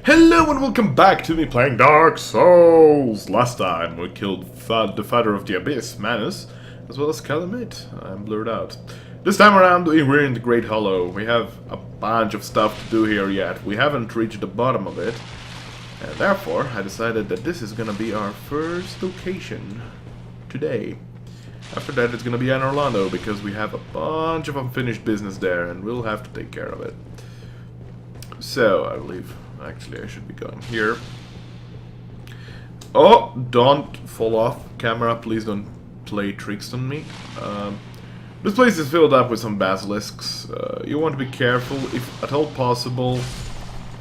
Hello and welcome back to me playing Dark Souls! Last time we killed the Father of the Abyss, Manus, as well as Calamite. I'm blurred out. This time around we're in the Great Hollow. We have a bunch of stuff to do here yet. We haven't reached the bottom of it. And therefore I decided that this is gonna be our first location today. After that it's gonna be in Orlando because we have a bunch of unfinished business there and we'll have to take care of it. So I believe... Actually, I should be going here. Oh, don't fall off camera. Please don't play tricks on me. This place is filled up with some basilisks. You want to be careful, if at all possible.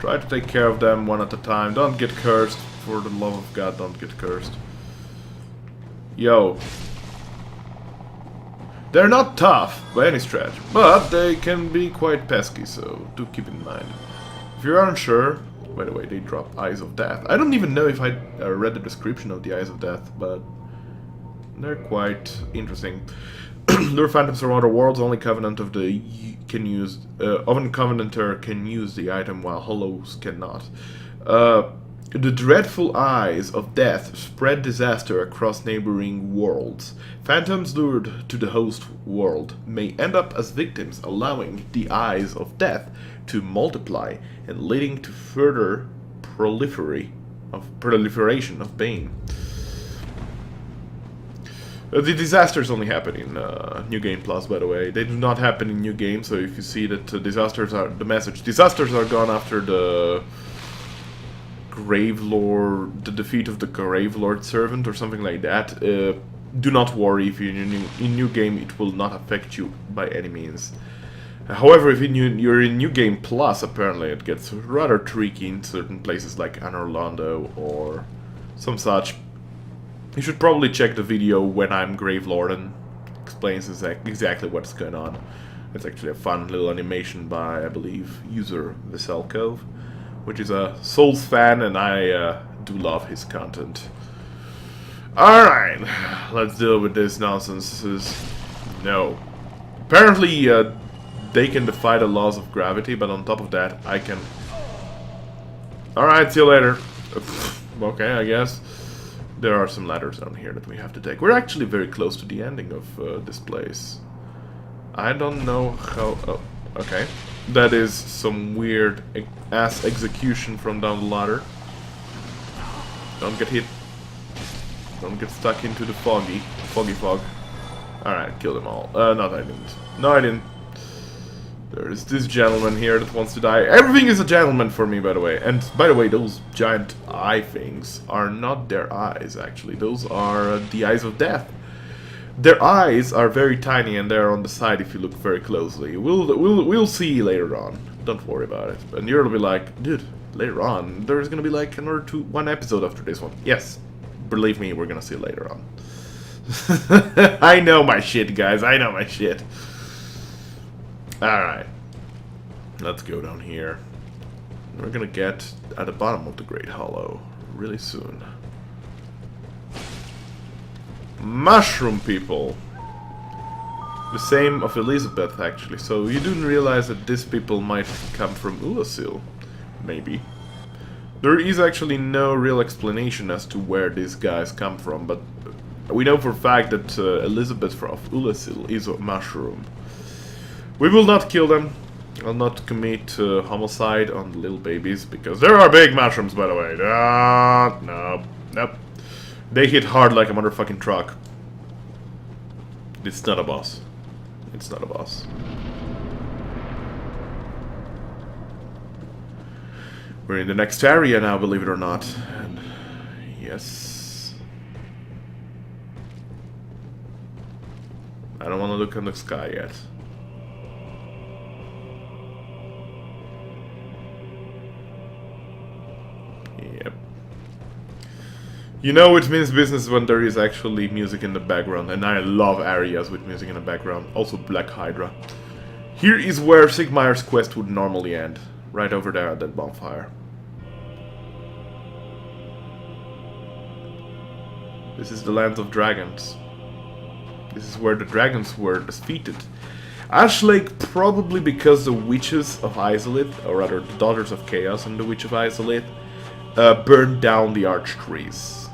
Try to take care of them one at a time. Don't get cursed. For the love of God, don't get cursed. Yo. They're not tough by any stretch, but they can be quite pesky, so do keep in mind. If you're unsure, by the way, they drop Eyes of Death. I don't even know if I read the description of the Eyes of Death, but they're quite interesting. Lure phantoms from other worlds. Only Covenant of the Covenanter can use the item, while Hollows cannot. The dreadful Eyes of Death spread disaster across neighboring worlds. Phantoms lured to the host world may end up as victims, allowing the Eyes of Death to multiply and leading to further proliferation of pain. The disasters only happen in New Game Plus, by the way. They do not happen in New Game, so if you see that disasters are gone after the Gravelord, the defeat of the Gravelord servant or something like that, do not worry. If you're in New Game, it will not affect you by any means. However, if you're in New Game Plus, apparently it gets rather tricky in certain places like Orlando or some such. You should probably check the video When I'm Gravelord and explains exactly what's going on. It's actually a fun little animation by, I believe, user Veselkov, which is a Souls fan, and I do love his content. Alright, let's deal with this nonsense. No. Apparently, they can defy the laws of gravity, but on top of that, I can... Alright, see you later. Okay, I guess. There are some ladders down here that we have to take. We're actually very close to the ending of this place. I don't know how... Oh, okay. That is some weird ass execution from down the ladder. Don't get hit. Don't get stuck into the foggy fog. Alright, kill them all. No, I didn't. No, I didn't. There's this gentleman here that wants to die. Everything is a gentleman for me, by the way. And, by the way, those giant eye things are not their eyes, actually. Those are the Eyes of Death. Their eyes are very tiny, and they're on the side if you look very closely. We'll see later on. Don't worry about it. And you'll be like, dude, later on, there's gonna be like one episode after this one. Yes, believe me, we're gonna see later on. I know my shit, guys. I know my shit. Alright. Let's go down here. We're gonna get at the bottom of the Great Hollow really soon. Mushroom people. The same of Elizabeth, actually. So you didn't realize that these people might come from Ulasil. Maybe. There is actually no real explanation as to where these guys come from, but we know for a fact that Elizabeth of Ulasil is a mushroom. We will not kill them. I'll not commit homicide on the little babies, because there are big mushrooms, by the way. Nope. They hit hard like a motherfucking truck. It's not a boss. It's not a boss. We're in the next area now, believe it or not. And yes. I don't want to look in the sky yet. Yep. You know it means business when there is actually music in the background, and I love areas with music in the background. Also Black Hydra. Here is where Sigmayr's quest would normally end. Right over there at that bonfire. This is the land of dragons. This is where the dragons were defeated. Ash Lake probably because the Witches of Izalith, or rather the Daughters of Chaos and the Witch of Izalith, burned down the arch trees,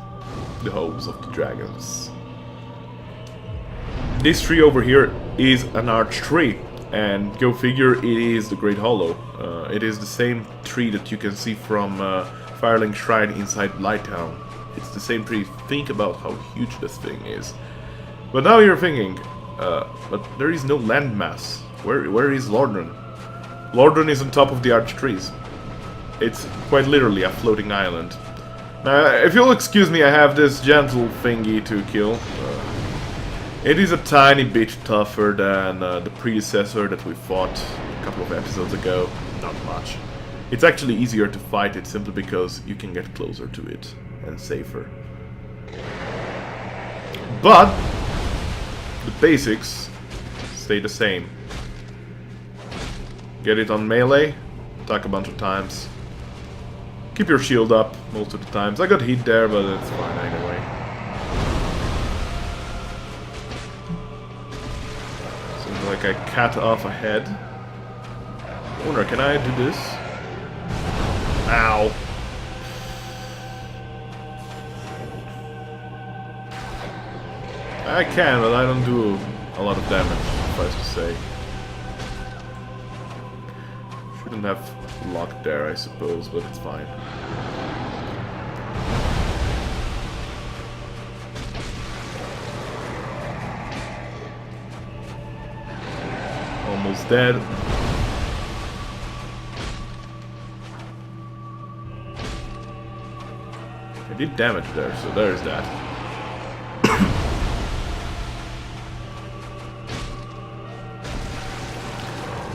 the homes of the dragons. This tree over here is an arch tree, and go figure, it is the Great Hollow. It is the same tree that you can see from Firelink Shrine inside Lighttown. It's the same tree. Think about how huge this thing is. But now you're thinking, but there is no landmass. Where is Lauron? Lauron is on top of the arch trees. It's quite literally a floating island. Now, if you'll excuse me, I have this gentle thingy to kill. It is a tiny bit tougher than the predecessor that we fought a couple of episodes ago. Not much. It's actually easier to fight it simply because you can get closer to it and safer. But the basics stay the same. Get it on melee, attack a bunch of times. Keep your shield up most of the times. I got hit there, but it's fine anyway. Seems like I cut off a head. I wonder, can I do this? Ow. I can, but I don't do a lot of damage, suffice to say. Shouldn't have luck there, I suppose, but it's fine. Almost dead. I did damage there, so there's that.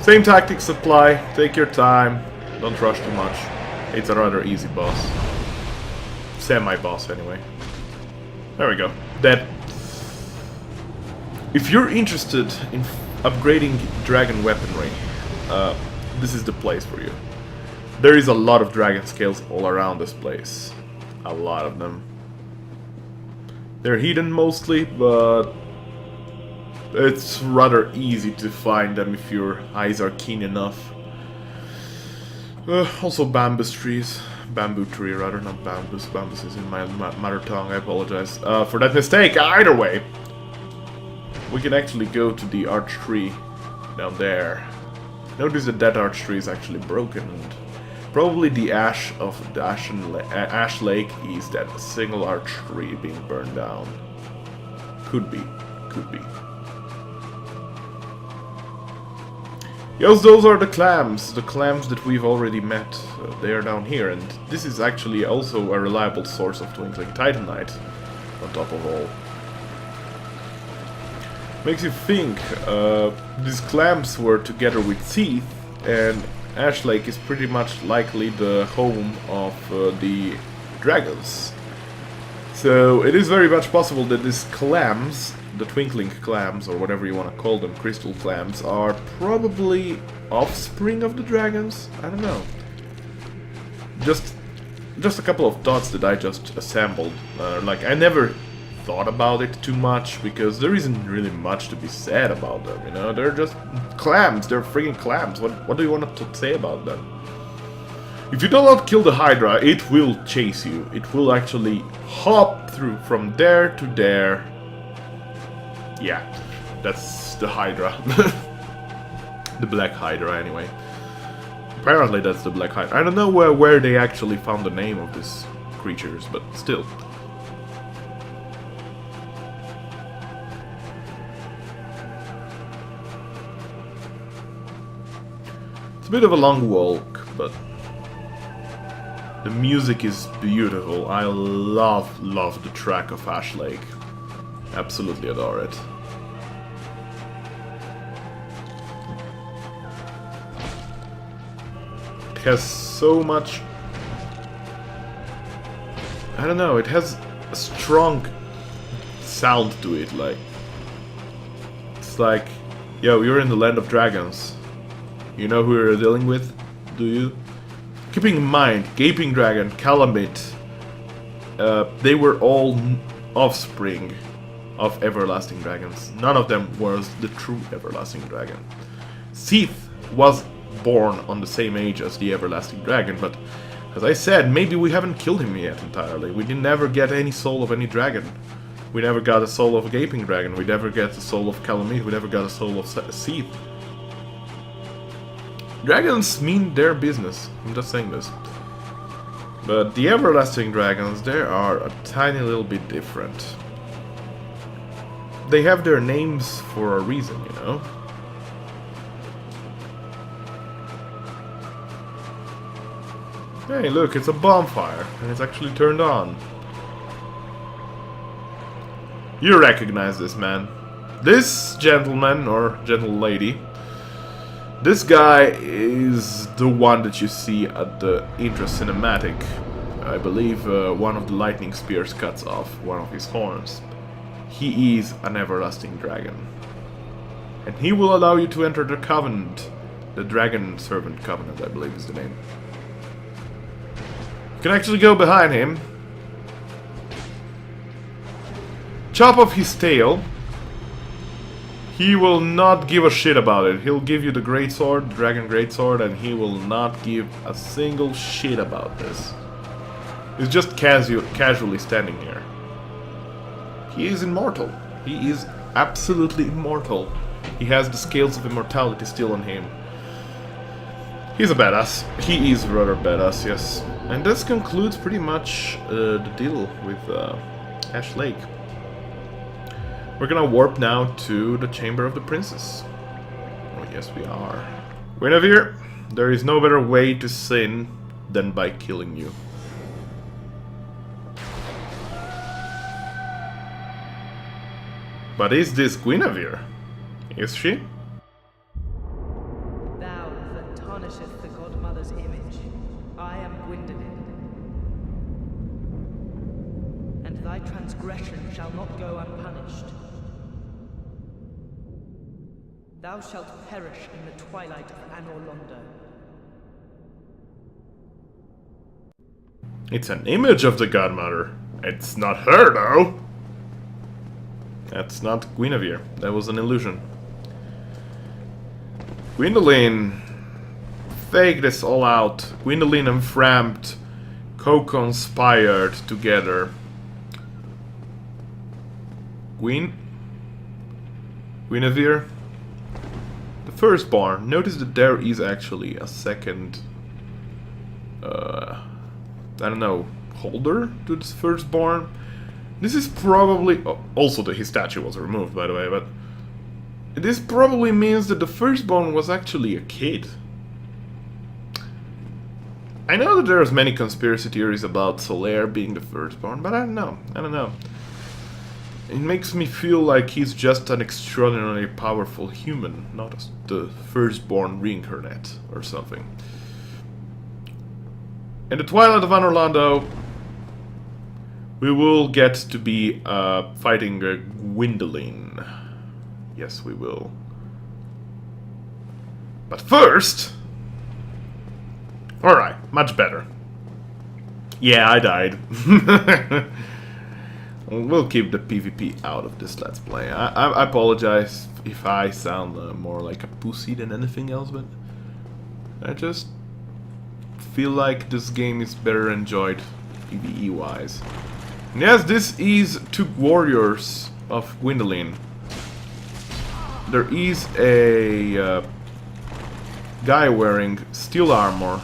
Same tactics apply, take your time, don't rush too much. It's a rather easy boss. Semi-boss anyway. There we go, dead. If you're interested in upgrading dragon weaponry, this is the place for you. There is a lot of dragon scales all around this place. A lot of them. They're hidden mostly, but it's rather easy to find them if your eyes are keen enough. Also bamboo trees. Bamboo tree rather, not bambus. Bambus is in my mother tongue, I apologize for that mistake. Either way, we can actually go to the arch tree down there. Notice that that arch tree is actually broken, and probably the ash of the Ash Lake is that single arch tree being burned down. Could be. Could be. Yes, those are the clams that we've already met. They are down here, and this is actually also a reliable source of twinkling titanite, on top of all. Makes you think, these clams were together with teeth, and Ash Lake is pretty much likely the home of the dragons. So it is very much possible that these clams, the twinkling clams, or whatever you want to call them, crystal clams, are probably offspring of the dragons? I don't know. Just a couple of thoughts that I just assembled. Like, I never thought about it too much, because there isn't really much to be said about them, you know? They're just clams, they're friggin' clams. What do you want to say about them? If you do not kill the Hydra, it will chase you. It will actually hop through from there to there. Yeah, that's the Hydra. The Black Hydra, anyway. Apparently that's the Black Hydra. I don't know where they actually found the name of these creatures, but still. It's a bit of a long walk, but the music is beautiful. I love the track of Ash Lake. Absolutely adore it. It has so much... I don't know, it has a strong sound to it, like... It's like, yo, you're in the land of dragons. You know who you're dealing with? Do you? Keeping in mind, Gaping Dragon, Calamite, they were all offspring of everlasting dragons. None of them was the true everlasting dragon. Seath was born on the same age as the everlasting dragon, but as I said, maybe we haven't killed him yet entirely. We didn't ever get any soul of any dragon. We never got a soul of a gaping dragon. We never get the soul of Calamite. We never got a soul of Seath. Dragons mean their business. I'm just saying this. But the everlasting dragons, they are a tiny little bit different. They have their names for a reason, you know? Hey, look, it's a bonfire, and it's actually turned on. You recognize this man. This gentleman, or gentle lady, this guy is the one that you see at the intro cinematic. I believe one of the lightning spears cuts off one of his horns. He is an everlasting dragon. And he will allow you to enter the covenant. The Dragon Servant Covenant, I believe is the name. You can actually go behind him, chop off his tail. He will not give a shit about it. He'll give you the greatsword, the Dragon Greatsword, and he will not give a single shit about this. He's just casually standing here. He is immortal. He is absolutely immortal. He has the scales of immortality still on him. He's a badass. He is rather badass, yes. And this concludes pretty much the deal with Ashen Lake. We're gonna warp now to the Chamber of the Princess. Oh yes, we are. Gwynevere, there is no better way to sin than by killing you. But is this Gwynevere? Is she? Thou that tarnisheth the godmother's image, I am Gwyndolin. And thy transgression shall not go unpunished. Thou shalt perish in the twilight of Anor Londo. It's an image of the godmother. It's not her, though. That's not Gwynevere. That was an illusion. Gwyndolin faked this all out. Gwyndolin and Frampt co-conspired together. Gwynevere? The Firstborn. Notice that there is actually a second... I don't know, holder to this Firstborn? This is probably... Oh, also, his statue was removed, by the way, but... This probably means that the Firstborn was actually a kid. I know that there's many conspiracy theories about Solaire being the Firstborn, but I don't know. I don't know. It makes me feel like he's just an extraordinarily powerful human, not the Firstborn reincarnate or something. In the Twilight of Anor Londo, we will get to be fighting Gwyndolin. Yes, we will. But first... Alright, much better. Yeah, I died. We'll keep the PvP out of this Let's Play. I apologize if I sound more like a pussy than anything else, but... I just feel like this game is better enjoyed PvE-wise. And yes, this is two warriors of Gwyndolin. There is a guy wearing steel armor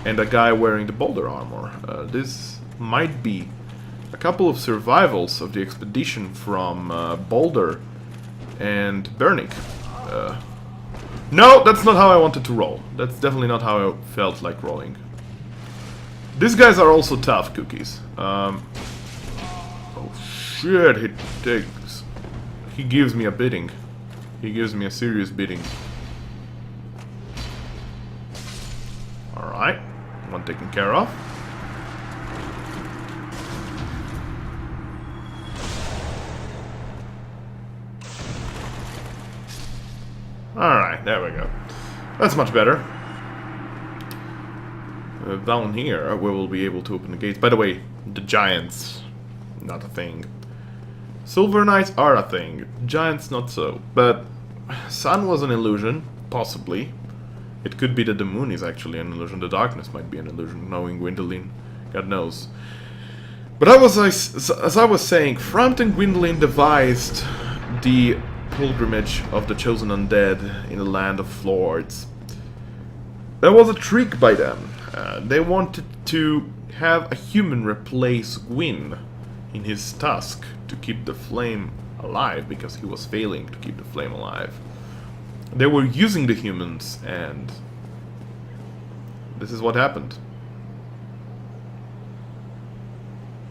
and a guy wearing the boulder armor. This might be a couple of survivals of the expedition from Boulder and Bernick. No, that's not how I wanted to roll. That's definitely not how I felt like rolling. These guys are also tough cookies. Oh shit, he gives me a beating. He gives me a serious beating. Alright, one taken care of. Alright, there we go. That's much better. Down here, we will be able to open the gates. By the way, the giants, not a thing. Silver Knights are a thing, giants not so. But sun was an illusion, possibly. It could be that the moon is actually an illusion, the darkness might be an illusion, knowing Gwyndolin. God knows. But as I was saying, Front and Gwyndolin devised the pilgrimage of the chosen undead in the land of lords. That was a trick by them. They wanted to have a human replace Gwyn in his task to keep the flame alive, because he was failing to keep the flame alive. They were using the humans, and this is what happened.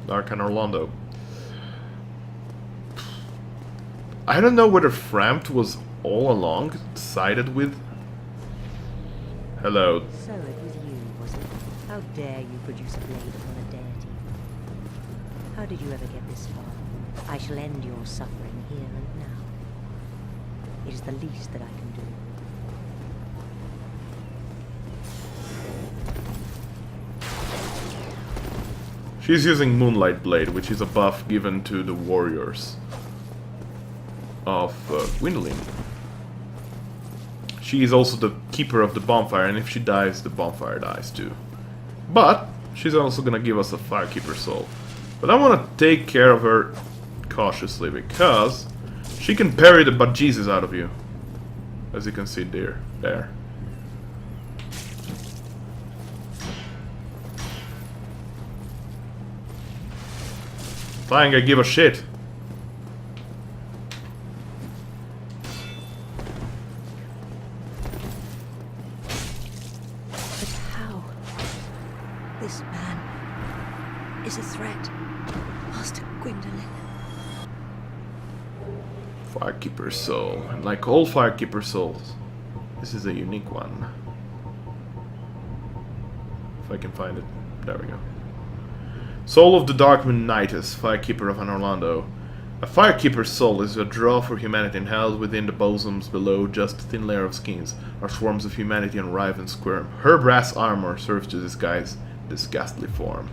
Dark and Orlando. I don't know whether Frampt was all along sided with. Hello. So it was you, was it? How dare you produce a blade upon a deity? How did you ever get this far? I shall end your suffering here and now. It is the least that I can do. She's using Moonlight Blade, which is a buff given to the warriors of Gwyndolin. She is also the keeper of the bonfire, and if she dies, the bonfire dies too. But she's also gonna give us a Firekeeper soul. But I want to take care of her cautiously, because she can parry the bejesus out of you, as you can see there. Flying, I give a shit. But how? This man is a threat. Master Gwyndolin. Firekeeper soul. And like all Firekeeper souls, this is a unique one. If I can find it. There we go. Soul of the Darkmoon Knights, Firekeeper of an Orlando. A Firekeeper's soul is a draw for humanity, and held within the bosoms below just a thin layer of skins are swarms of humanity and writhe and squirm. Her brass armor serves to disguise this ghastly form.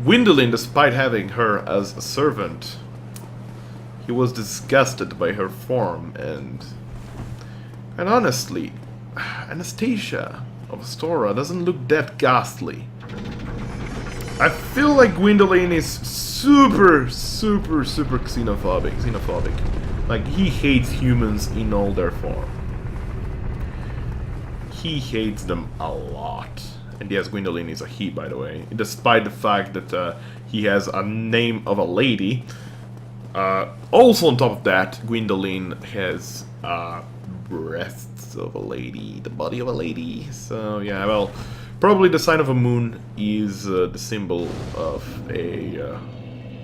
Gwyndolin, despite having her as a servant, he was disgusted by her form, and honestly, Anastasia of Astora doesn't look that ghastly. I feel like Gwyndolin is super xenophobic. Like, he hates humans in all their form. He hates them a lot. And yes, Gwyndolin is a he, by the way. Despite the fact that he has a name of a lady. Also on top of that, Gwyndolin has breasts of a lady, the body of a lady. So yeah, well, probably the sign of a moon is the symbol of a,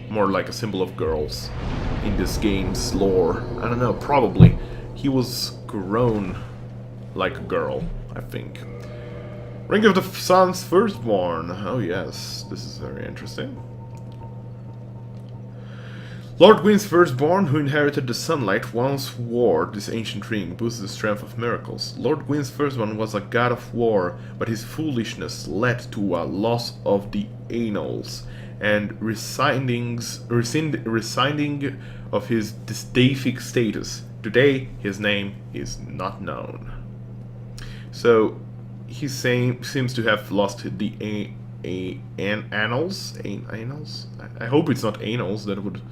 more like a symbol of girls in this game's lore. I don't know, probably. He was grown like a girl, I think. Ring of the Sun's Firstborn. Oh yes, this is very interesting. Lord Gwyn's firstborn, who inherited the sunlight, once wore this ancient ring, boosted the strength of miracles. Lord Gwyn's firstborn was a god of war, but his foolishness led to a loss of the annals and rescinding of his deific status. Today, his name is not known. So, he seems to have lost the annals. Annals? I hope it's not annals. That would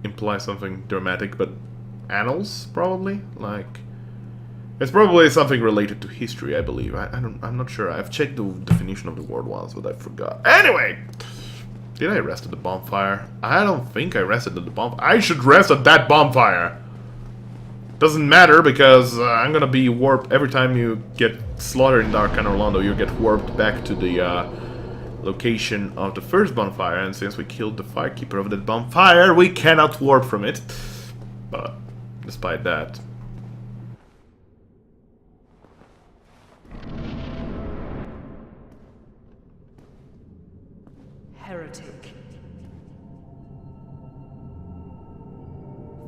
imply something dramatic, but annals, probably? Like, it's probably something related to history, I believe. I'm not sure. I've checked the definition of the word once, but I forgot. Anyway! Did I rest at the bonfire? I don't think I rested at the bonfire. I should rest at that bonfire! Doesn't matter, because I'm gonna be warped every time you get slaughtered in Dark and Orlando. You get warped back to the location of the first bonfire, and since we killed the firekeeper of that bonfire, we cannot warp from it. But despite that, heretic.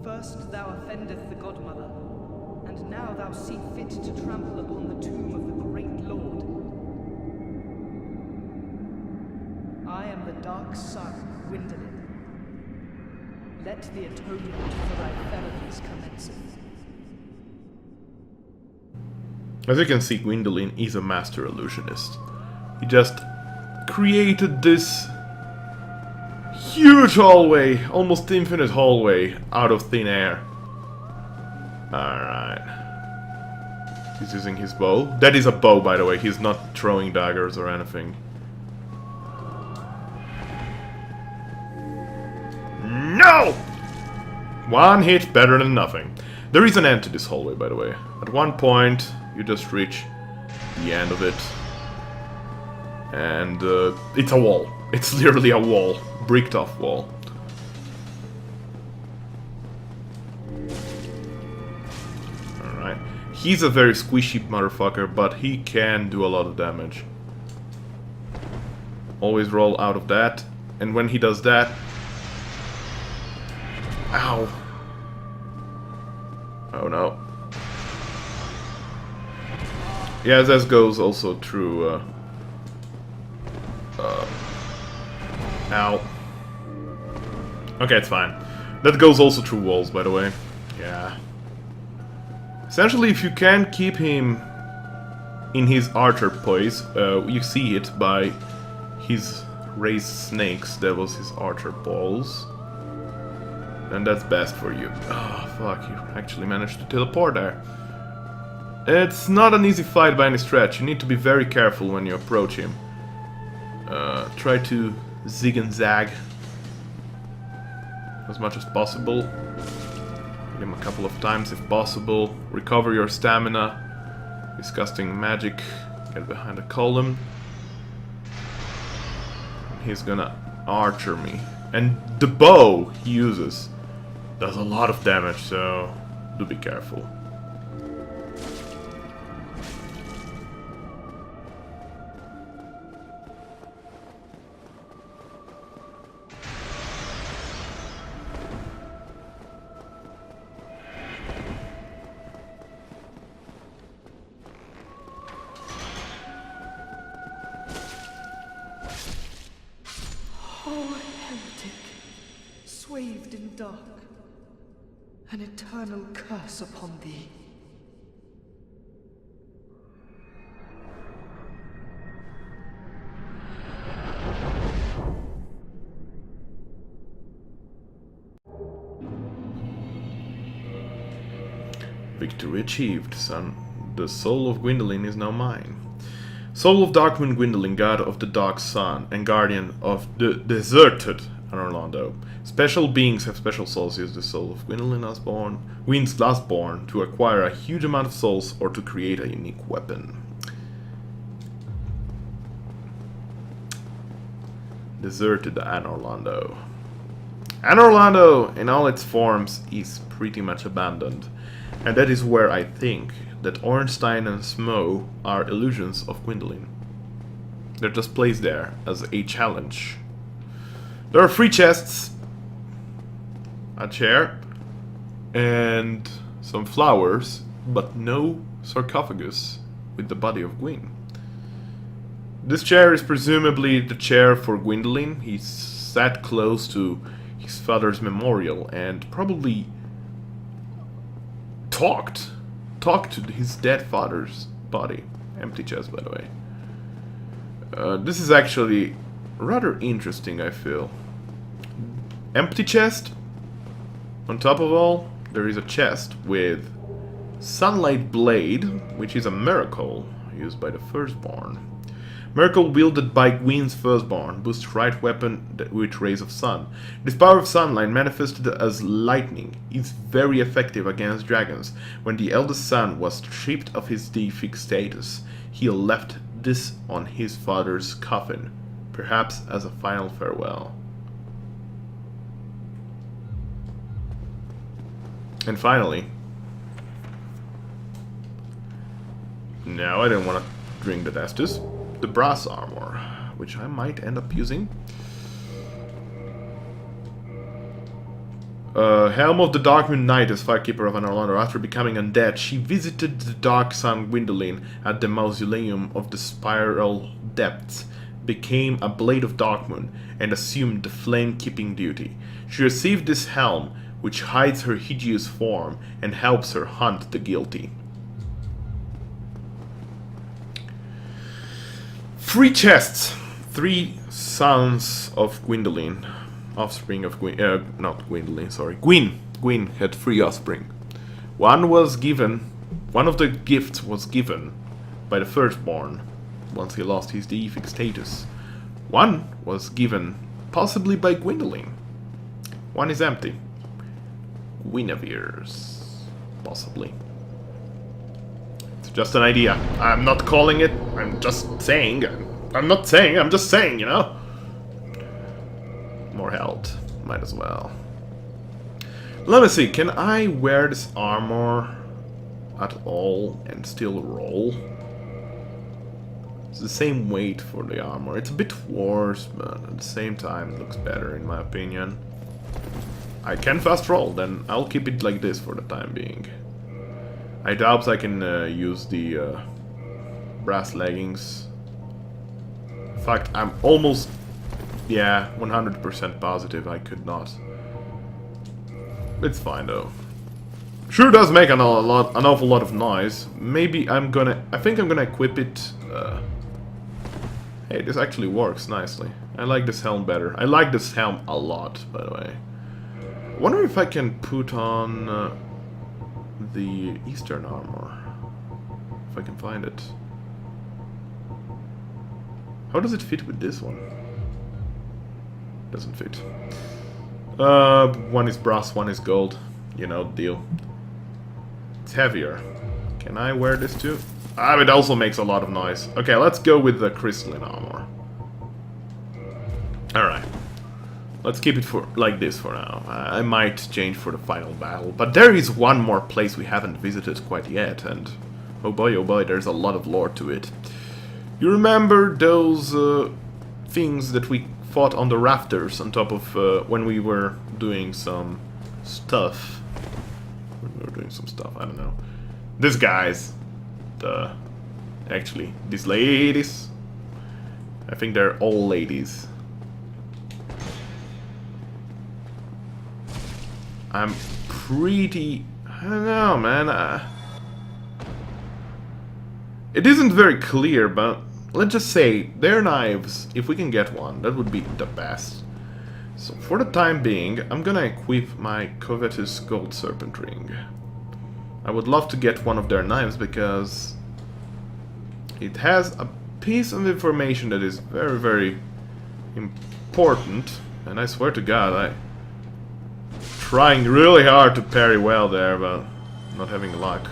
First thou offendeth the Godmother, and now thou see fit to trample upon the tomb of the great Lord. I am the Darksun Gwyndolin. Let the atonement for thy felonies commenceth. As you can see, Gwyndolin is a master illusionist. He just created this huge hallway, almost infinite hallway, out of thin air. Alright. He's using his bow. That is a bow, by the way. He's not throwing daggers or anything. No! One hit better than nothing. There is an end to this hallway, by the way. At one point, you just reach the end of it. And it's a wall. It's literally a wall. Bricked off wall. Alright. He's a very squishy motherfucker, but he can do a lot of damage. Always roll out of that. And when he does that... Ow. Oh no. Yeah, that goes also through... Ow. Okay, it's fine. That goes also through walls, by the way. Yeah. Essentially, if you can keep him in his archer poise, you see it by his raised snakes. That was his archer balls. And that's best for you. Oh, fuck, you actually managed to teleport there. It's not an easy fight by any stretch. You need to be very careful when you approach him. Try to zig and zag as much as possible. Hit him a couple of times if possible. Recover your stamina. Disgusting magic. Get behind a column. He's gonna archer me. And the bow he uses does a lot of damage, so do be careful. Oh, heretic, swathed in dark, an eternal curse upon thee. Victory achieved, son. The soul of Gwyndolin is now mine. Soul of Darksun Gwyndolin, god of the dark sun, and guardian of the deserted Orlando. Special beings have special souls. Use the soul of Gwyn's lastborn, to acquire a huge amount of souls or to create a unique weapon. Deserted Orlando. Orlando, in all its forms, is pretty much abandoned. And that is where I think that Ornstein and Smo are illusions of Gwyndolin. They're just placed there as a challenge. There are 3 chests, a chair, and some flowers, but no sarcophagus with the body of Gwyn. This chair is presumably the chair for Gwyndolin. He sat close to his father's memorial and probably talked to his dead father's body. Empty chest, by the way. This is actually rather interesting, I feel. Empty chest. On top of all, there is a chest with Sunlight Blade, which is a miracle used by the Firstborn. Miracle wielded by Gwyn's Firstborn boosts right weapon with rays of sun. This power of sunlight, manifested as lightning, is very effective against dragons. When the eldest son was stripped of his deific status, he left this on his father's coffin, perhaps as a final farewell. And finally, no, I didn't want to drink the Estus. The brass armor, which I might end up using. Helm of the Darkmoon Knight is Firekeeper of Orlando. After becoming undead, she visited the Darksun Gwyndolin at the Mausoleum of the Spiral Depths. became a Blade of Darkmoon and assumed the flame-keeping duty. She received this helm, which hides her hideous form and helps her hunt the guilty. 3 chests. 3 sons of Gwyndolin. Offspring of not Gwyndolin, sorry. Gwyn had 3 offspring. One of the gifts was given by the Firstborn once he lost his deific status. One was given possibly by Gwyndolin. One is empty. Gwynevere's, possibly. It's just an idea. I'm not calling it. I'm just saying. I'm not saying. I'm just saying. You know. More health. Might as well. Let me see. Can I wear this armor at all and still roll? It's the same weight for the armor. It's a bit worse, but at the same time it looks better in my opinion. I can fast roll, then I'll keep it like this for the time being. I doubt I can use the brass leggings. In fact, I'm almost, 100% positive I could not. It's fine though. Sure does make an awful lot of noise. Maybe I think I'm gonna equip it. Hey, this actually works nicely. I like this helm better. I like this helm a lot, by the way. I wonder if I can put on the Eastern armor. If I can find it. How does it fit with this one? Doesn't fit. One is brass, one is gold. You know, deal. It's heavier. Can I wear this too? Ah, it also makes a lot of noise. Okay, let's go with the crystalline armor. Alright. Let's keep it for like this for now. I might change for the final battle. But there is one more place we haven't visited quite yet, and oh boy, there's a lot of lore to it. You remember those things that we fought on the rafters on top of when we were doing some stuff? I don't know. These guys. Actually, these ladies. I think they're all ladies. I'm pretty... I don't know, man. It isn't very clear, but let's just say their knives, if we can get one, that would be the best. So for the time being, I'm gonna equip my covetous gold serpent ring. I would love to get one of their knives because it has a piece of information that is very, very important. And I swear to God, I'm trying really hard to parry well there, but not having luck.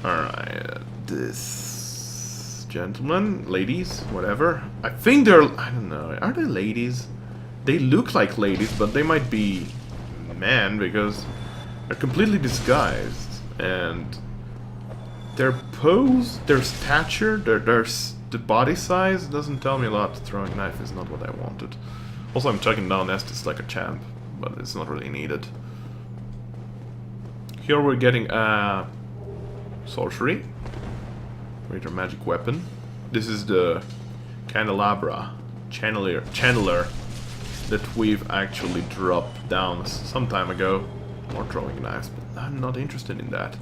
Alright, this gentleman, ladies, whatever. I think they're, I don't know, are they ladies? They look like ladies, but they might be men because they're completely disguised, and their pose, their stature, the body size doesn't tell me a lot. Throwing knife is not what I wanted. Also, I'm chucking down Estes like a champ, but it's not really needed. Here we're getting sorcery, greater magic weapon. This is the candelabra channeler that we've actually dropped down some time ago. More throwing knives, but I'm not interested in that.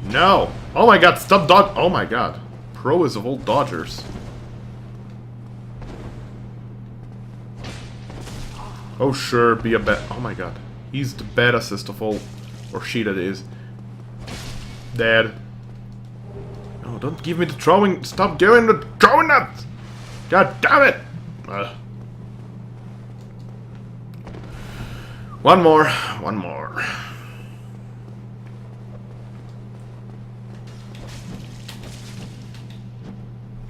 No! Oh my god, stop dodge! Oh my god. Pros of all dodgers. Oh sure, be a bet. Oh my god. He's the badassest of all. Or she that is. Dead. No, don't give me the throwing. Stop giving the throwing that! God damn it! One more.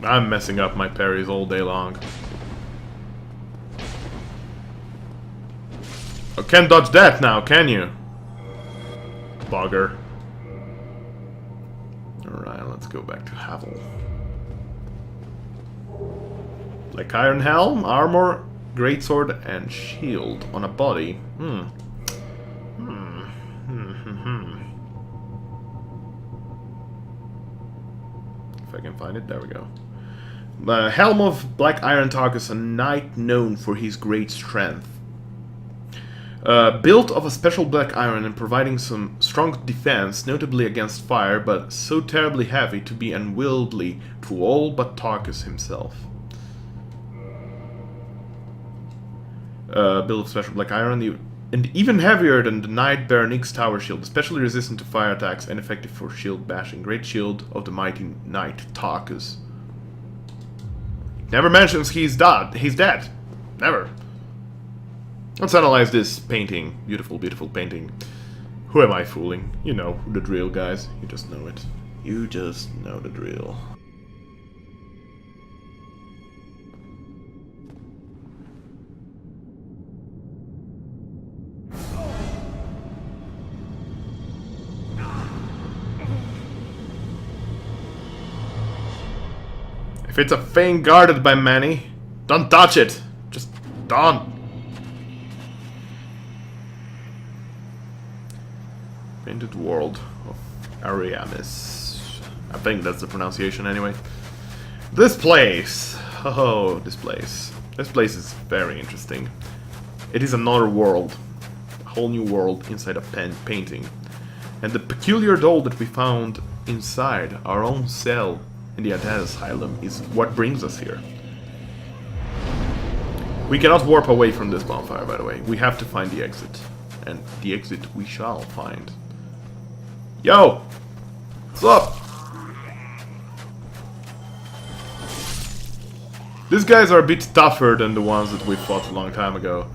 I'm messing up my parries all day long. Oh, can't dodge that now, can you? Bugger. Alright, let's go back to Havel. Like iron helm, armor, greatsword, and shield on a body. can find it. There we go. Helm of Black Iron Tarkus, a knight known for his great strength. Built of a special black iron and providing some strong defense, notably against fire, but so terribly heavy to be unwieldy to all but Tarkus himself. Build of special black iron, and even heavier than the Knight Baronix Tower Shield, especially resistant to fire attacks and effective for shield bashing. Great shield of the mighty Knight Tarkus. Never mentions he's dead. He's dead. Never. Let's analyze this painting. Beautiful, beautiful painting. Who am I fooling? You know the drill, guys. You just know it. You just know the drill. If it's a thing guarded by many, don't touch it. Just don't. Painted World of Ariamis. I think that's the pronunciation anyway. This place. Oh, this place. This place is very interesting. It is another world. A whole new world inside a painting. And the peculiar doll that we found inside our own cell in the Undead Asylum is what brings us here. We cannot warp away from this bonfire, by the way. We have to find the exit. And the exit we shall find. Yo! What's up? These guys are a bit tougher than the ones that we fought a long time ago.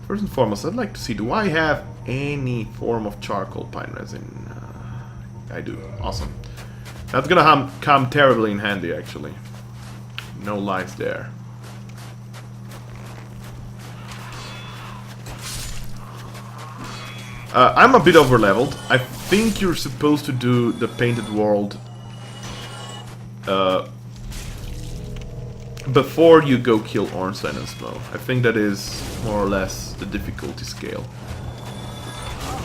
First and foremost, I'd like to see, do I have any form of charcoal pine resin? I do. Awesome. That's gonna come terribly in handy, actually. No lies there. I'm a bit over-leveled. I think you're supposed to do the Painted World before you go kill Ornstein and Snow. I think that is more or less the difficulty scale.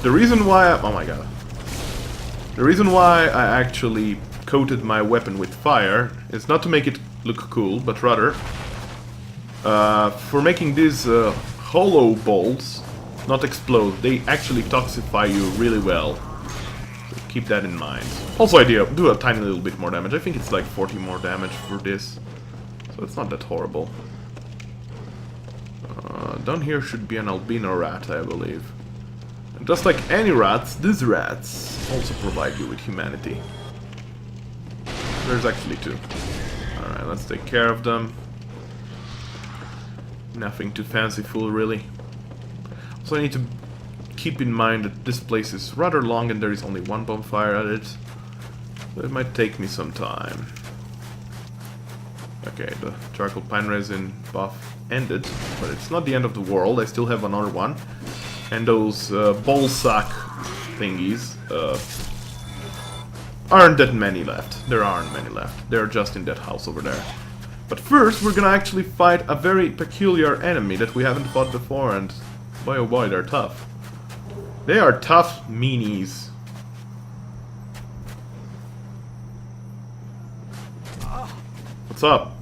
The reason why oh my god. The reason why I actually coated my weapon with fire is not to make it look cool, but rather for making these hollow bolts not explode. They actually toxify you really well. So keep that in mind. Also, I do a tiny little bit more damage. I think it's like 40 more damage for this, so it's not that horrible. Down here should be an albino rat, I believe. And just like any rats, these rats also provide you with humanity. There's actually two. Alright, let's take care of them. Nothing too fanciful, really. So I need to keep in mind that this place is rather long and there is only one bonfire at it. So it might take me some time. Okay, the charcoal pine resin buff ended, but it's not the end of the world. I still have another one. And those ball sack thingies aren't that many left. There aren't many left. They're just in that house over there. But first, we're gonna actually fight a very peculiar enemy that we haven't fought before, and boy oh boy, they're tough. They are tough meanies. What's up?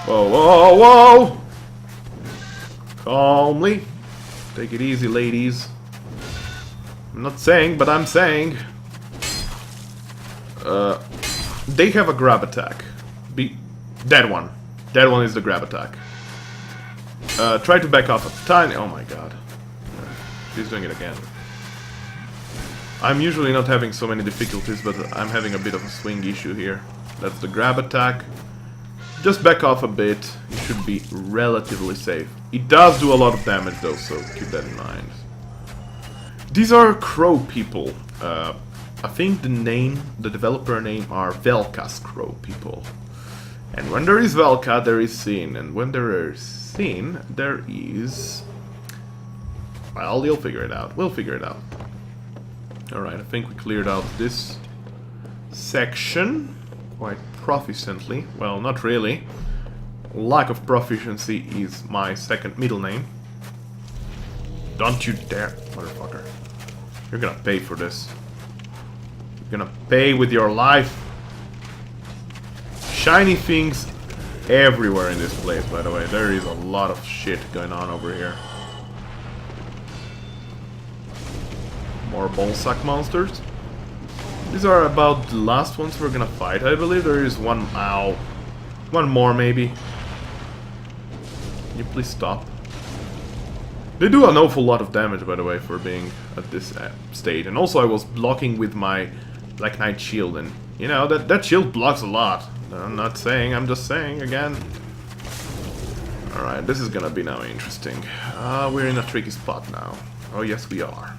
Whoa, whoa, whoa! Calmly. Take it easy, ladies. I'm not saying, but I'm saying. They have a grab attack. That one. That one is the grab attack. Try to back off a tiny... Oh my god. She's doing it again. I'm usually not having so many difficulties, but I'm having a bit of a swing issue here. That's the grab attack. Just back off a bit. You should be relatively safe. It does do a lot of damage though, so keep that in mind. These are crow people. I think the developer name are Velka's crow people. And when there is Velka, there is Sin. And when there is Sin, there is... Well, you'll figure it out. We'll figure it out. Alright, I think we cleared out this section quite proficiently. Well, not really. Lack of proficiency is my second middle name. Don't you dare, motherfucker. You're gonna pay for this. You're gonna pay with your life. Shiny things everywhere in this place, by the way. There is a lot of shit going on over here. More ballsack monsters. These are about the last ones we're gonna fight. I believe there is one. Ow. One more, maybe. Can you please stop? They do an awful lot of damage, by the way, for being at this stage. And also I was blocking with my Black Knight shield, and you know, that shield blocks a lot. I'm not saying, I'm just saying again. Alright, this is gonna be now interesting. We're in a tricky spot now. Oh yes, we are.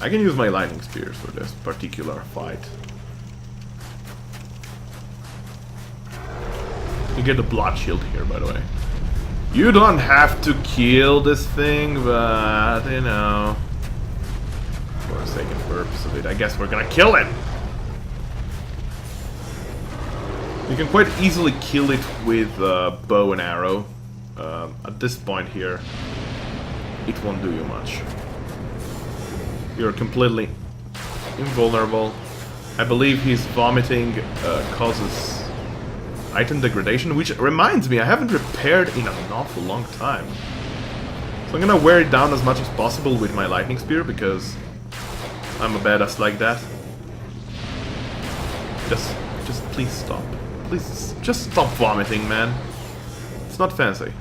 I can use my lightning spears for this particular fight. You get the blood shield here, by the way. You don't have to kill this thing, but, you know, for the sake and purpose of it, I guess we're gonna kill him! You can quite easily kill it with bow and arrow. At this point here, it won't do you much. You're completely invulnerable. I believe his vomiting causes item degradation, which reminds me, I haven't repaired in an awful long time. So I'm gonna wear it down as much as possible with my lightning spear, because I'm a badass like that. Just please stop. Please, just stop vomiting, man. It's not fancy.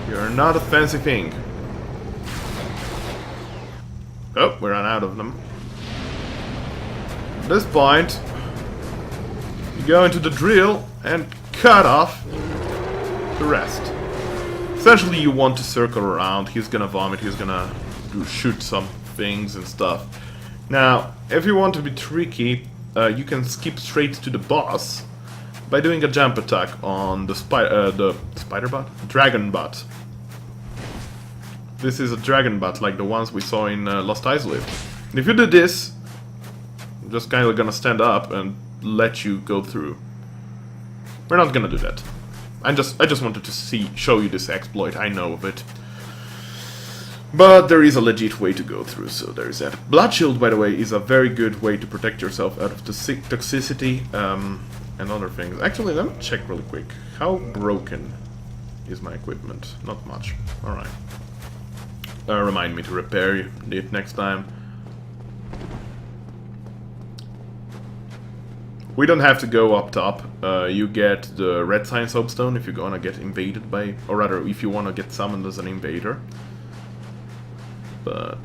You're not a fancy thing. Oh, we ran out of them. At this point, you go into the drill and cut off the rest. Essentially, you want to circle around. He's gonna vomit, he's gonna shoot some things and stuff. Now, if you want to be tricky, you can skip straight to the boss by doing a jump attack on the spider bot? Dragon bot. This is a dragon bot like the ones we saw in Lost Islet. And if you do this, I'm just kind of gonna stand up and let you go through. We're not gonna do that. I just wanted to show you this exploit. I know of it. But there is a legit way to go through, so there is that. Blood Shield, by the way, is a very good way to protect yourself out of toxicity and other things. Actually, let me check really quick. How broken is my equipment? Not much. Alright. Remind me to repair it next time. We don't have to go up top. You get the red sign soapstone if you're gonna get invaded by, or rather, if you wanna get summoned as an invader. But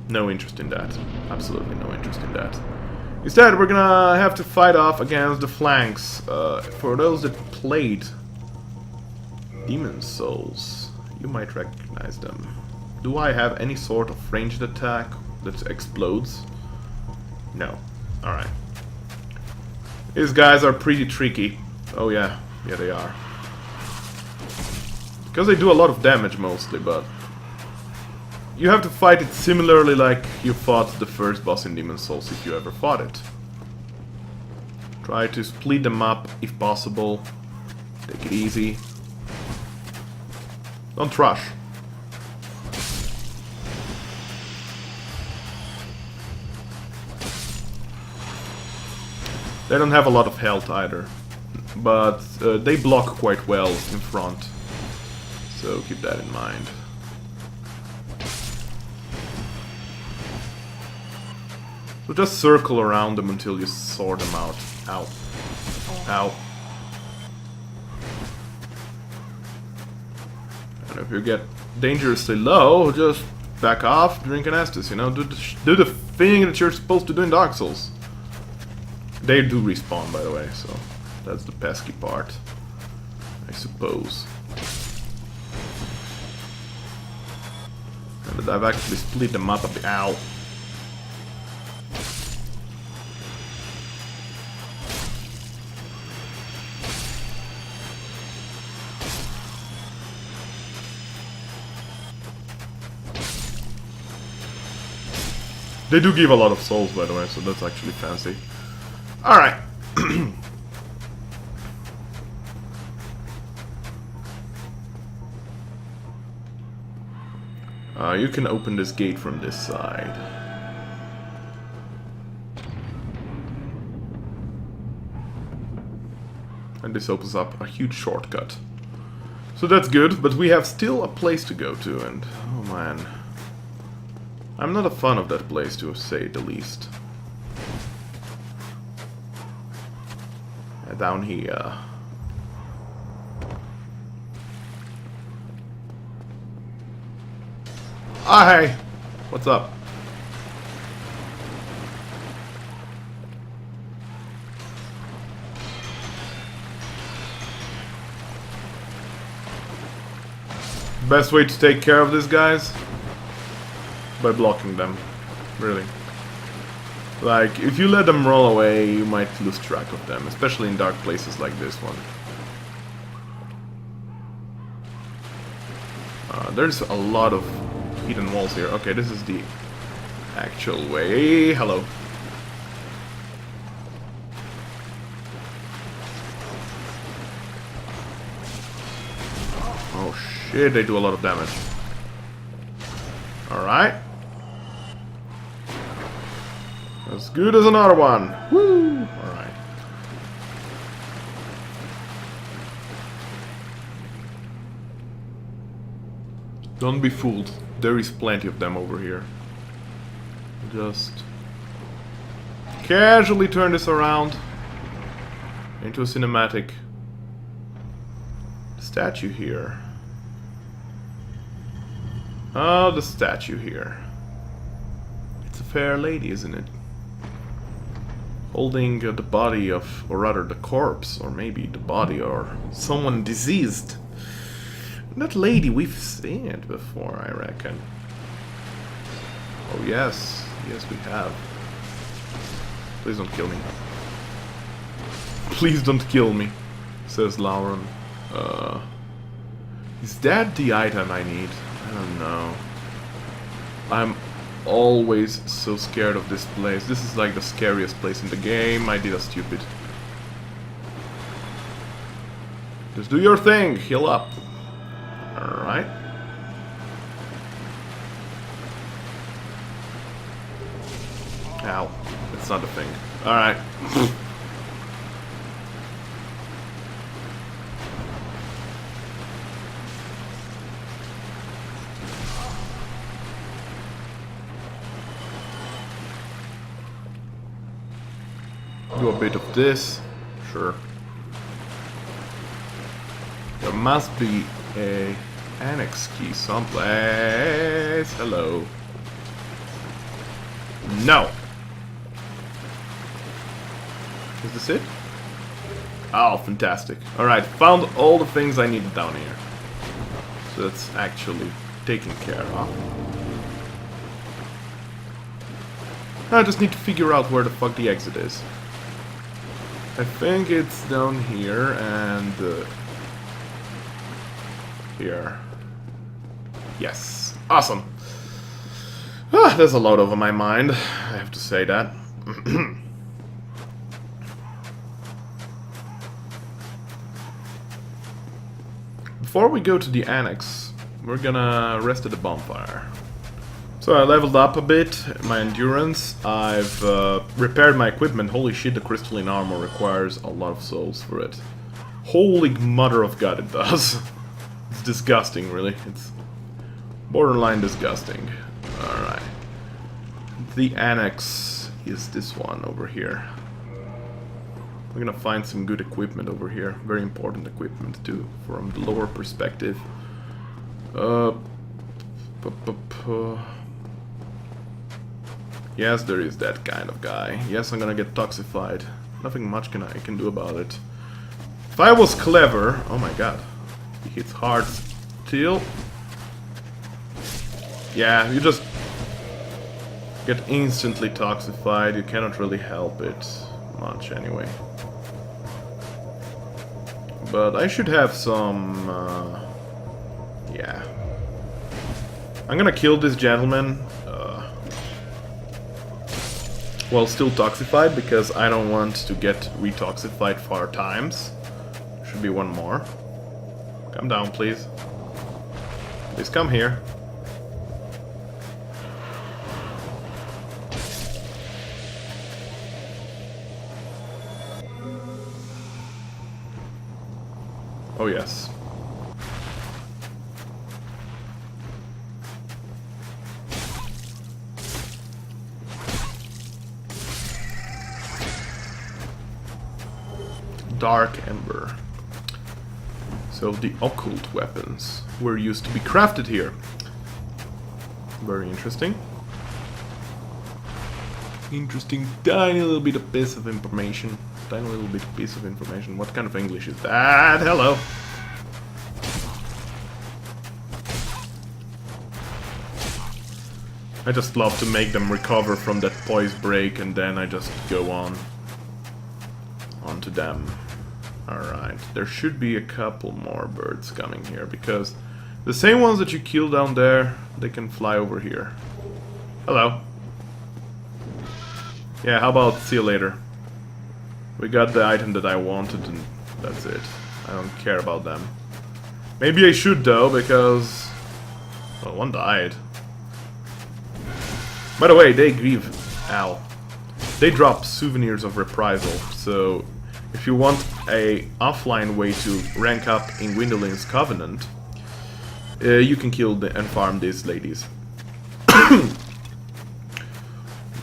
no interest in that. Absolutely no interest in that. Instead, we're gonna have to fight off against the flanks. For those that played Demon Souls, you might recognize them. Do I have any sort of ranged attack that explodes? No. Alright. These guys are pretty tricky. Oh yeah. Yeah, they are. Because they do a lot of damage mostly, but you have to fight it similarly like you fought the first boss in Demon Souls, if you ever fought it. Try to split them up if possible. Take it easy. Don't rush. They don't have a lot of health either, but they block quite well in front, so keep that in mind. So just circle around them until you sort them out. Ow. Ow. And if you get dangerously low, just back off, drink an Estus, you know, do the thing that you're supposed to do in Dark Souls. They do respawn, by the way, so that's the pesky part, I suppose. And I've actually split them up a bit. Ow. They do give a lot of souls, by the way, so that's actually fancy. Alright. You can open this gate from this side. And this opens up a huge shortcut. So that's good, but we have still a place to go to, and oh man. I'm not a fan of that place, to say the least. Down here. Ah, hey! What's up? Best way to take care of these guys? By blocking them. Really. Like, if you let them roll away, you might lose track of them, especially in dark places like this one. There's a lot of hidden walls here. Okay, this is the actual way. Hello. Oh shit, they do a lot of damage. Alright. As good as another one. Woo! Alright. Don't be fooled. There is plenty of them over here. Just casually turn this around into a cinematic statue here. Oh, the statue here. It's a fair lady, isn't it? Holding the body of, or rather the corpse, or maybe the body or someone deceased. That lady, we've seen it before, I reckon. Oh yes, yes we have. Please don't kill me. Please don't kill me, says Lauron. Is that the item I need? I don't know. I'm always so scared of this place. This is like the scariest place in the game. I did a stupid. Just do your thing, heal up. Alright. Ow. That's not a thing. Alright. Do a bit of this. Sure. There must be a annex key someplace. Hello. No. Is this it? Oh, fantastic. Alright, found all the things I needed down here. So that's actually taken care of. I just need to figure out where the fuck the exit is. I think it's down here and here. Yes. Awesome. Ah, there's a lot over my mind. I have to say that. Before we go to the annex, we're gonna rest at the bonfire. So I leveled up a bit, my endurance. I've repaired my equipment. Holy shit, the crystalline armor requires a lot of souls for it. Holy mother of god, it does. It's disgusting, really. It's borderline disgusting. Alright. The annex is this one over here. We're gonna find some good equipment over here. Very important equipment, too, from the lower perspective. Yes, there is that kind of guy. Yes, I'm gonna get toxified. Nothing much I can do about it. If I was clever... Oh my god. He hits hard still. Yeah, you just get instantly toxified. You cannot really help it much anyway. But I should have some... yeah. I'm gonna kill this gentleman. Well, still toxified, because I don't want to get retoxified 4 times. Should be one more. Come down, please. Please come here. Oh yes. Dark Ember. So the occult weapons were used to be crafted here. Very interesting. Interesting, tiny little bit of piece of information. Tiny little bit of piece of information. What kind of English is that? Hello. I just love to make them recover from that poise break, and then I just go on to them. Alright, there should be a couple more birds coming here, because the same ones that you kill down there, they can fly over here. Hello. Yeah, how about see you later? We got the item that I wanted, and that's it. I don't care about them. Maybe I should though, because... well, one died. By the way, they grieve... ow. They drop souvenirs of reprisal, so... if you want a offline way to rank up in Gwyndolin's Covenant, you can kill and farm these ladies.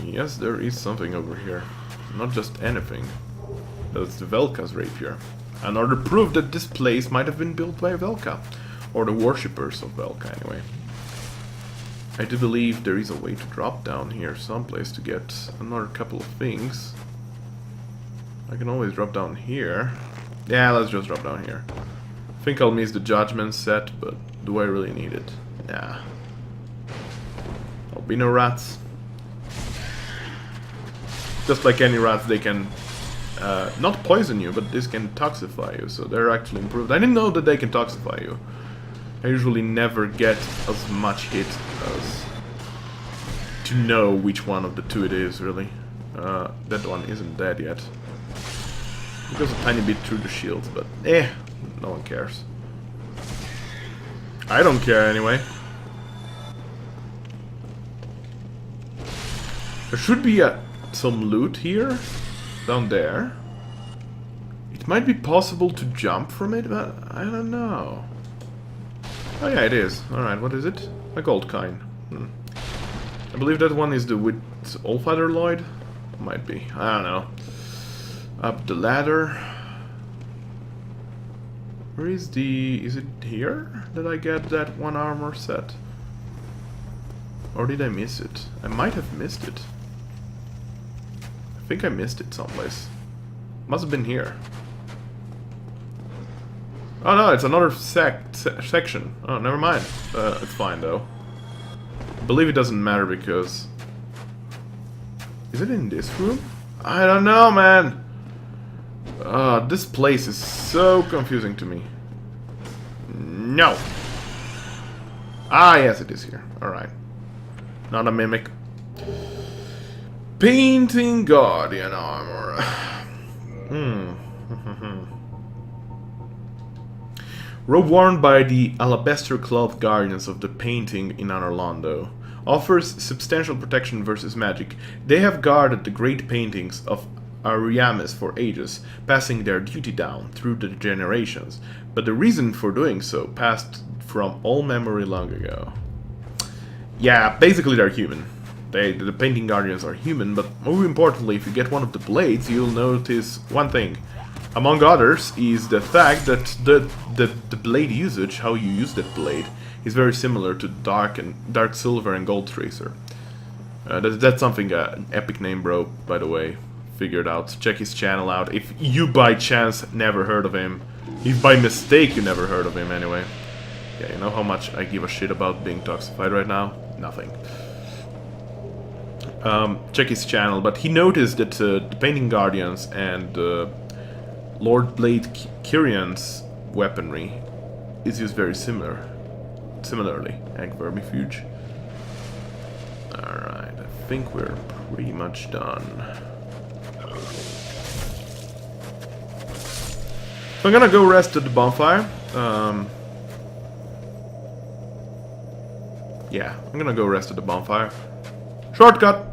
Yes, there is something over here. Not just anything. That's the Velka's rapier. Another proof that this place might have been built by Velka. Or the worshippers of Velka, anyway. I do believe there is a way to drop down here someplace to get another couple of things. I can always drop down here. Yeah, let's just drop down here. I think I'll miss the judgment set, but do I really need it? Nah. Albino rats. Just like any rats, they can not poison you, but this can toxify you, so they're actually improved. I didn't know that they can toxify you. I usually never get as much hit as to know which one of the two it is, really. That one isn't dead yet. It goes a tiny bit through the shields, but no one cares. I don't care anyway. There should be some loot here, down there. It might be possible to jump from it, but I don't know. Oh yeah, it is. Alright, what is it? A gold coin. I believe that one is the with Allfather Lloyd? Might be. I don't know. Up the ladder. Where is the... is it here that I get that one armor set? Or did I miss it? I might have missed it. I think I missed it someplace. Must have been here. Oh no, it's another section. Oh, never mind. It's fine though. I believe it doesn't matter because... is it in this room? I don't know, man! This place is so confusing to me. No! Ah, yes, it is here. Alright. Not a mimic. Painting Guardian armor. Robe worn by the alabaster-cloth guardians of the painting in Orlando. Offers substantial protection versus magic. They have guarded the great paintings of Ariamis for ages, passing their duty down through the generations. But the reason for doing so passed from all memory long ago. Yeah, basically they're human. The painting guardians are human, but more importantly, if you get one of the blades, you'll notice one thing. Among others is the fact that the blade usage, how you use that blade, is very similar to Dark Silver and Gold Tracer. That's something an epic name bro, by the way, figured out. Check his channel out if you by chance never heard of him. If by mistake you never heard of him anyway. Yeah, you know how much I give a shit about being toxified right now? Nothing. Check his channel, but he noticed that the Painting Guardians and Lord Blade Kyrion's weaponry is used very similarly. Egg Vermifuge. Alright, I think we're pretty much done. So I'm gonna go rest at the bonfire. Yeah, I'm gonna go rest at the bonfire. Shortcut!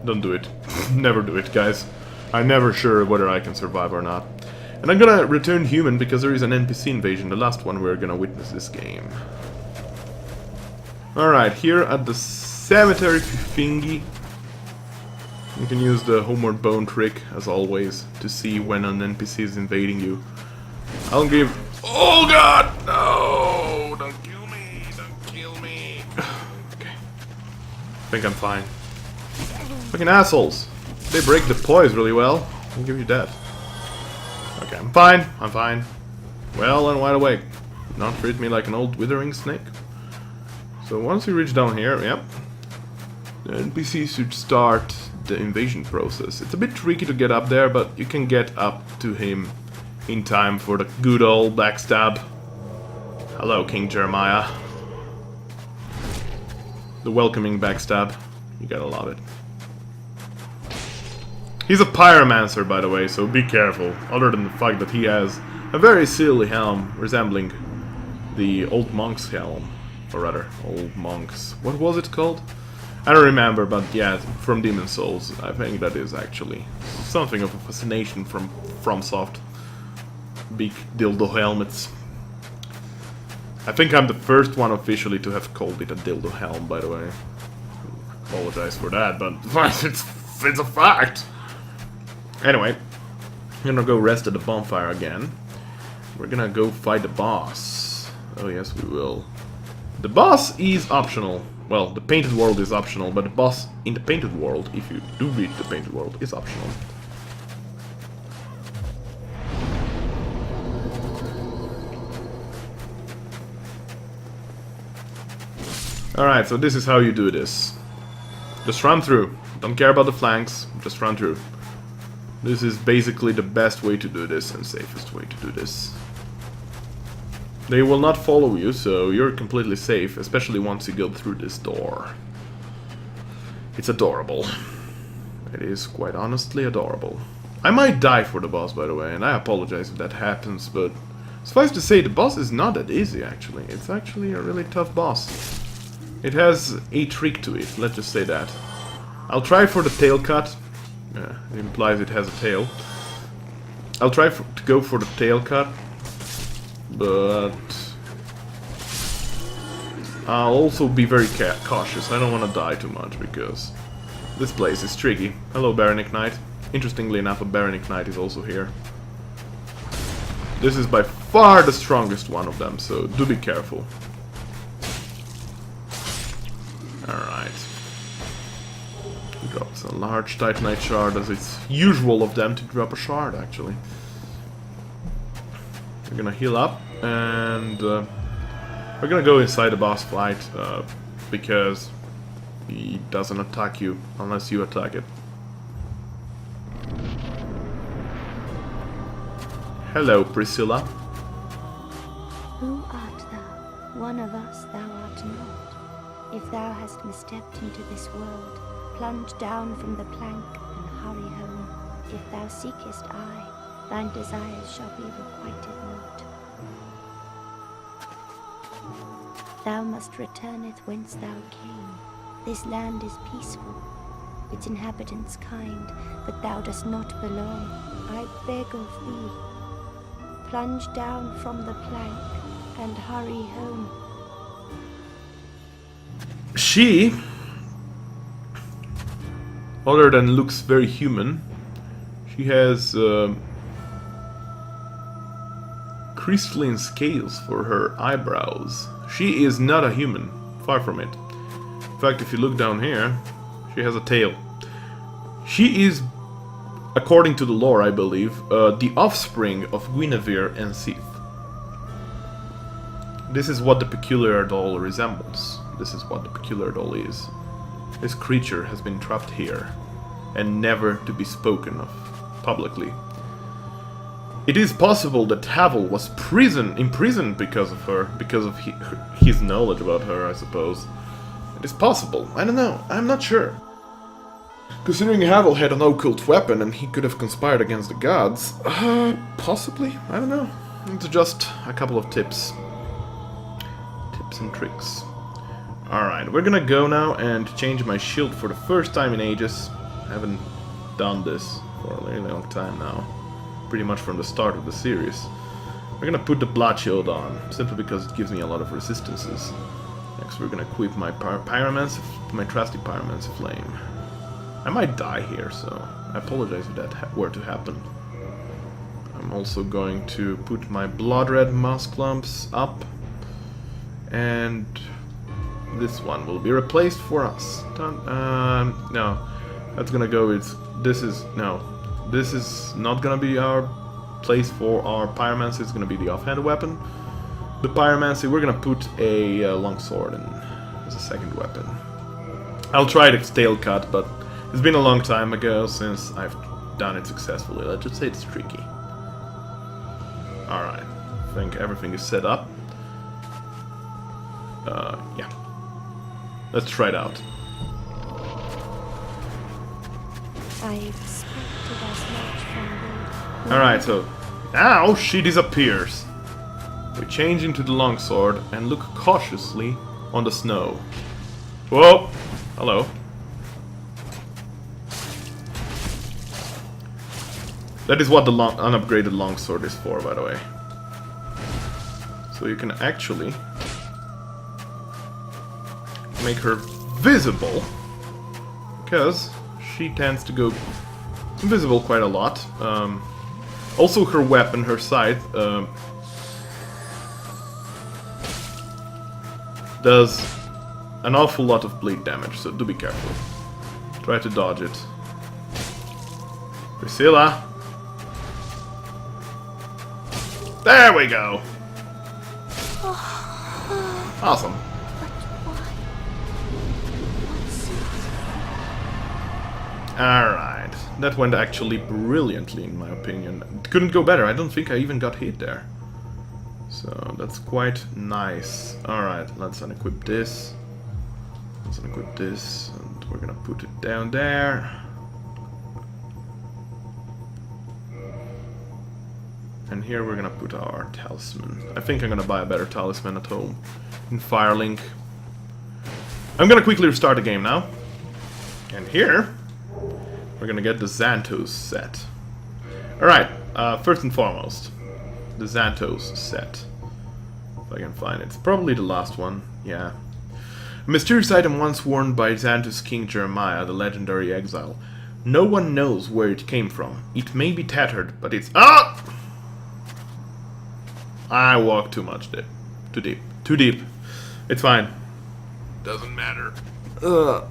Don't do it. Never do it, guys. I'm never sure whether I can survive or not. And I'm gonna return human because there is an NPC invasion, the last one we're gonna witness this game. Alright, here at the cemetery thingy, you can use the homeward bone trick, as always, to see when an NPC is invading you. I'll give... Oh god! No! Don't kill me! Don't kill me! Okay. I think I'm fine. Fucking assholes! They break the poise really well. I'll give you that. Okay, I'm fine. I'm fine. Well and wide awake. Not treat me like an old withering snake. So once you reach down here, yep, the NPC should start the invasion process. It's a bit tricky to get up there, but you can get up to him in time for the good old backstab. Hello, King Jeremiah. The welcoming backstab. You gotta love it. He's a pyromancer, by the way, so be careful. Other than the fact that he has a very silly helm resembling the old monk's helm. Or rather, old monks. What was it called? I don't remember, but yeah, from Demon Souls. I think that is actually something of a fascination from FromSoft. Big dildo helmets. I think I'm the first one officially to have called it a dildo helm, by the way. Apologize for that, but it's a fact. Anyway, I'm gonna go rest at the bonfire again. We're gonna go fight the boss. Oh yes, we will. The boss is optional. Well, the painted world is optional, but the boss in the painted world, if you do read the painted world, is optional. Alright, so this is how you do this. Just run through. Don't care about the flanks, just run through. This is basically the best way to do this and safest way to do this. They will not follow you, so you're completely safe, especially once you go through this door. It's adorable. It is quite honestly adorable. I might die for the boss, by the way, and I apologize if that happens, but suffice to say, the boss is not that easy, actually. It's actually a really tough boss. It has a trick to it, let's just say that. I'll try for the tail cut. It implies it has a tail. I'll try to go for the tail cut, but I'll also be very cautious. I don't want to die too much because this place is tricky. Hello, Baronic Knight. Interestingly enough, a Baronic Knight is also here. This is by far the strongest one of them, so do be careful. Alright. Drops a large Titanite shard, as it's usual of them to drop a shard, actually. We're gonna heal up, and we're gonna go inside the boss fight, because he doesn't attack you unless you attack it. Hello, Priscilla. Who art thou? One of us thou art not. If thou hast misstepped into this world, plunge down from the plank and hurry home. If thou seekest I, thine desires shall be requited not. Thou must returneth whence thou came. This land is peaceful, its inhabitants kind, but thou dost not belong. I beg of thee, plunge down from the plank and hurry home. She, other than looks very human, she has crystalline scales for her eyebrows. She is not a human, far from it. In fact, if you look down here, she has a tail. She is, according to the lore, I believe, the offspring of Gwynevere and Sith. This is what the peculiar doll resembles. This is what the peculiar doll is. This creature has been trapped here, and never to be spoken of publicly. It is possible that Havel was imprisoned because of her, because of his knowledge about her, I suppose. It is possible. I don't know. I'm not sure. Considering Havel had an occult weapon and he could have conspired against the gods, possibly? I don't know. It's just a couple of tips. Tips and tricks. Alright, we're gonna go now and change my shield for the first time in ages. I haven't done this for a really long time now. pretty much from the start of the series. We're gonna put the Blood Shield on, simply because it gives me a lot of resistances. Next we're gonna equip my my trusty Pyromancy Flame. I might die here, so I apologize if that were to happen. I'm also going to put my Blood Red Musk Lumps up, and this one will be replaced for us. No, that's gonna go with... This is not gonna be our place for our Pyromancy. It's gonna be the offhand weapon. The Pyromancy, we're gonna put a longsword in as a second weapon. I'll try the tail cut, but it's been a long time ago since I've done it successfully. Let's just say it's tricky. Alright, I think everything is set up. Yeah. Let's try it out. I expected as much from thee. Alright, so now she disappears. We change into the longsword and look cautiously on the snow. Whoa! Hello. That is what the unupgraded longsword is for, by the way. So you can actually make her visible, because she tends to go invisible quite a lot. Also her weapon, her scythe, does an awful lot of bleed damage, so do be careful. Try to dodge it. Priscilla! There we go! Awesome. Alright, that went actually brilliantly in my opinion. It couldn't go better, I don't think I even got hit there. So that's quite nice. Alright, let's unequip this. Let's unequip this, and we're gonna put it down there. And here we're gonna put our talisman. I think I'm gonna buy a better talisman at home in Firelink. I'm gonna quickly restart the game now. And here we're gonna get the Xanthos set. Alright, first and foremost, the Xanthos set. If I can find it. It's probably the last one, yeah. A mysterious item once worn by Xanthos King Jeremiah, the legendary exile. No one knows where it came from. It may be tattered, but it's... Ah! I walked too much deep. Too deep. Too deep. It's fine. Doesn't matter. Ugh.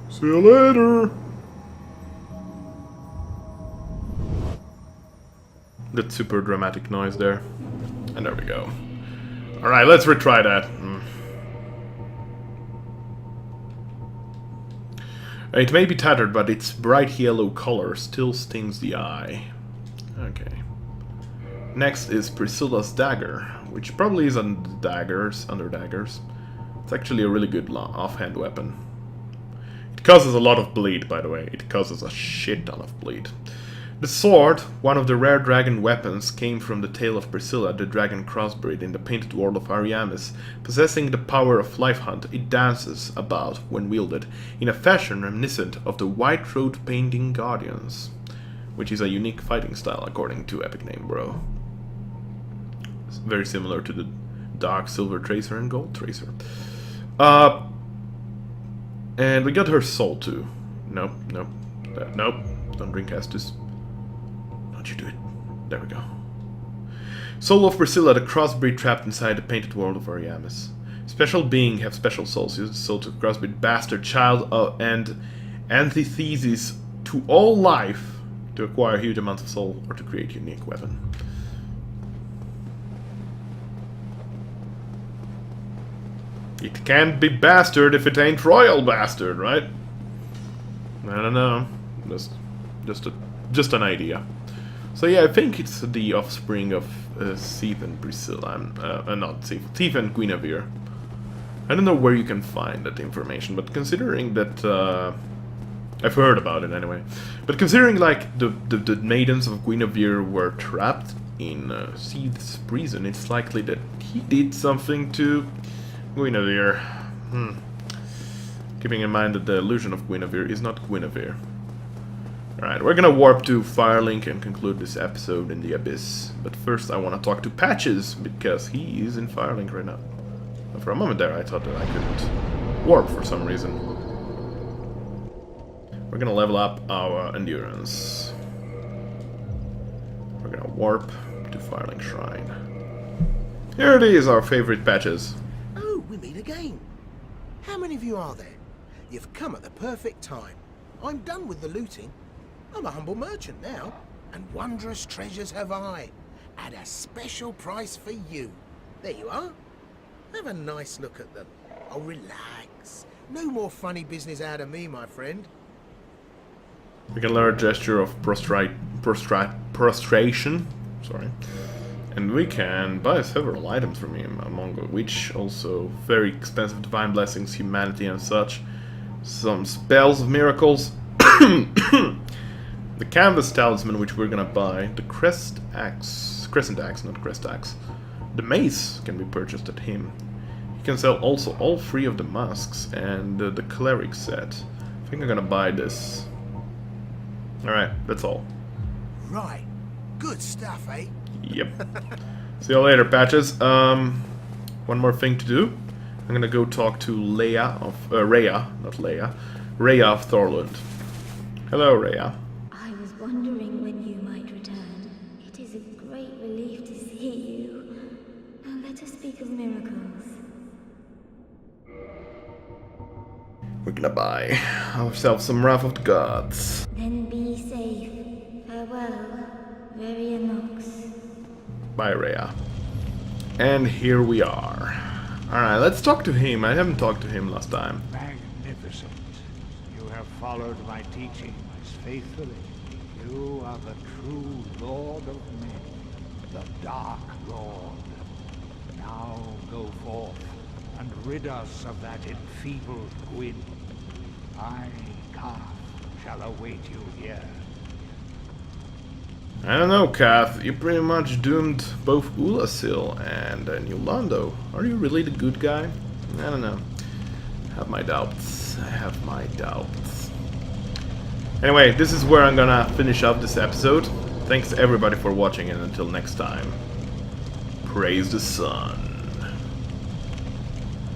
See you later. That super dramatic noise there. And there we go. Alright, let's retry that. It may be tattered, but its bright yellow color still stings the eye. Okay. Next is Priscilla's dagger, which probably is under daggers. It's actually a really good offhand weapon. It causes a lot of bleed, by the way. It causes a shit ton of bleed. The sword, one of the rare dragon weapons, came from the tale of Priscilla, the dragon crossbreed in the painted world of Ariamis. Possessing the power of life hunt, it dances about when wielded, in a fashion reminiscent of the White Road painting Guardians, which is a unique fighting style according to Epic Name Bro. It's very similar to the Dark Silver Tracer and Gold Tracer. And we got her soul too. Nope. Don't drink Estus. Don't you do it. There we go. Soul of Priscilla, the crossbreed trapped inside the painted world of Ariamis. Special being have special souls. Use the soul to crossbreed bastard, child, and antithesis to all life to acquire huge amounts of soul or to create a unique weapon. It can't be bastard if it ain't royal bastard, right? I don't know. Just an idea. So yeah, I think it's the offspring of Thief and Priscilla. Not Thief. Thief and Gwynevere. I don't know where you can find that information, but considering that I've heard about it anyway. But considering like the maidens of Gwynevere were trapped in Seeth's prison, it's likely that he did something to Gwynevere. Keeping in mind that the illusion of Gwynevere is not Gwynevere. Alright, we're gonna warp to Firelink and conclude this episode in the Abyss. But first I want to talk to Patches, because he is in Firelink right now. For a moment there I thought that I couldn't warp for some reason. We're gonna level up our endurance. We're gonna warp to Firelink Shrine. Here it is, our favorite Patches. Oh, we meet again. How many of you are there? You've come at the perfect time. I'm done with the looting. I'm a humble merchant now, and wondrous treasures have I, at a special price for you. There you are. Have a nice look at them. Oh, relax. No more funny business out of me, my friend. We can learn a gesture of prostration. Sorry. And we can buy several items from him, among which also very expensive divine blessings, humanity and such. Some spells of miracles. The canvas talisman, which we're gonna buy. The crescent axe, not crest axe. The mace can be purchased at him. He can sell also all 3 of the masks and the cleric set. I think I'm gonna buy this. Alright, that's all. Right. Good stuff, eh? Yep. See you later, Patches. One more thing to do. I'm gonna go talk to Rhea of Thorlund. Hello, Rhea. I was wondering when you might return. It is a great relief to see you. Now let us speak of miracles. We're gonna buy ourselves some Wrath of the Gods. Then be safe. Farewell, Varianox. Bye, Rhea. And here we are. Alright, let's talk to him. I haven't talked to him last time. Magnificent. You have followed my teachings faithfully. You are the true Lord of Men, the Dark Lord. Now go forth and rid us of that enfeebled Gwyn. I, Kath, shall await you here. I don't know, Kath. You pretty much doomed both Ulasil and New Lando. Are you really the good guy? I don't know. I have my doubts. Anyway, this is where I'm gonna finish up this episode. Thanks to everybody for watching, and until next time, praise the sun.